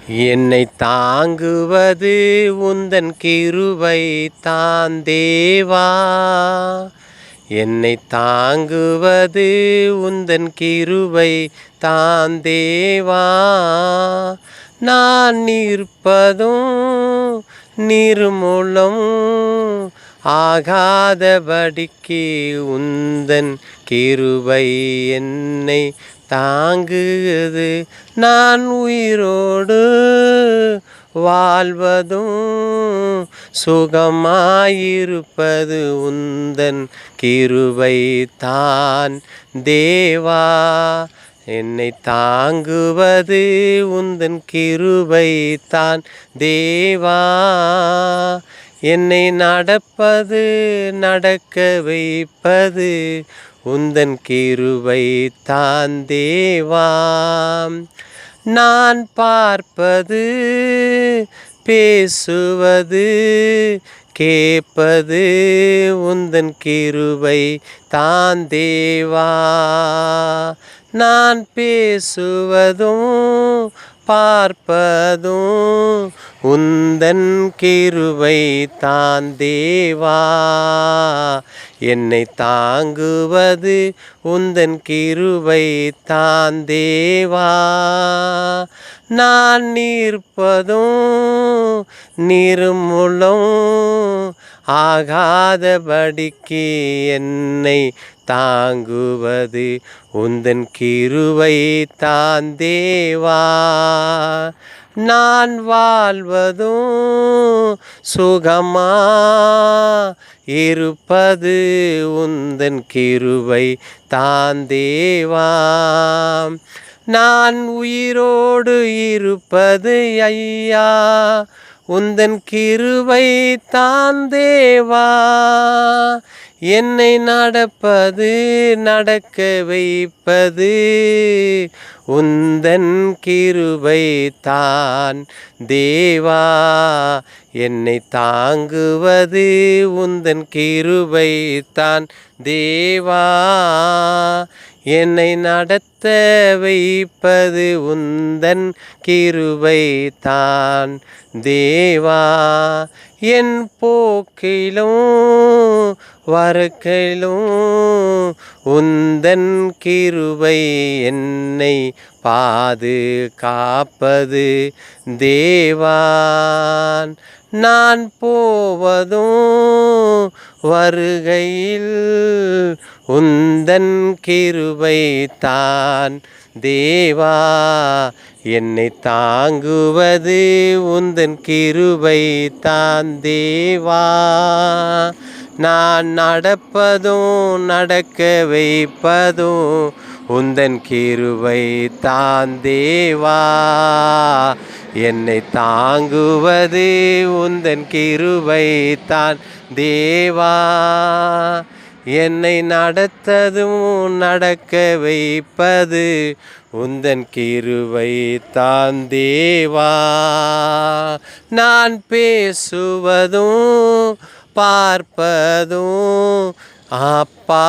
என்னை தாங்குவது உந்தன் கிருபை தான் தேவா. என்னை தாங்குவது உந்தன் கிருபை தான் தேவா. நான் நிற்பதும் நிர்மூலம் ஆகாதபடிக்கு உந்தன் கிருபை என்னை தாங்குது. நான் உயிரோடு வாழ்வதும் சுகமாயிருப்பது உந்தன் கிருபை தான் தேவா. என்னை தாங்குவது உந்தன் கிருபை தான் தேவா. என்னை நடக்க வைப்பது உந்தன் கிருபை தான் தேவா. நான் பார்ப்பது பேசுவது கேட்பது உந்தன் கிருபை தான் தேவா. நான் பேசுவதும் பார்ப்பதும் உந்தன் கிருபை தான் தேவா. என்னை தாங்குவது உந்தன் கிருபை தான் தேவா. நான் நிற்பதும் நிர்மூலம் ஆகாதபடிக்கு என்னை தாங்குவது உந்தன் கிருபை தான் தேவா. நான் வாழ்வதும் சுகமா இருப்பது உந்தன் கிருபை தான் தேவா. நான் உயிரோடு இருப்பது ஐயா உந்தன் கிருபை தான் தேவா. என்னை நடக்க வைப்பது உந்தன் கிருபை தான் தேவா. என்னை தாங்குவது உந்தன் கிருபை தான் தேவா. என்னை நடத்த வைப்பது உந்தன் கிருபை தான் தேவா. என் போக்கிலும் வருக்கையிலும் உந்தன் கிருபை என்னை பாதுகாப்பது தேவான். நான் போவதும் வருகையில் உந்தன் கிருபை தான் தேவா. என்னை தாங்குவது உந்தன் கிருபை தான் தேவா. நான் நடக்க வைப்பதும் உந்தன் கிருபை தான் தேவா. என்னை தாங்குவது உந்தன் கிருபை தான் தேவா. என்னை நடக்க வைப்பது உந்தன் கிருபை தான் தேவா. நான் பேசுவதும் பார்ப்பதும் அப்பா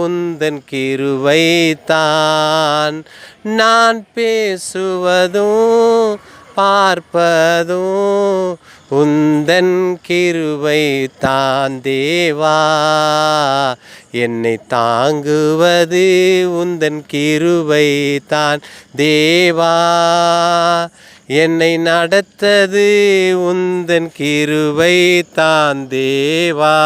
உந்தன் கிருபை தான். நான் பேசுவதும் பார்ப்பதும் உந்தன் கிருபை தான் தேவா. என்னை தாங்குவது உந்தன் கிருபை தான் தேவா. என்னை நடத்தது உந்தன் கிருபை தான் தேவா.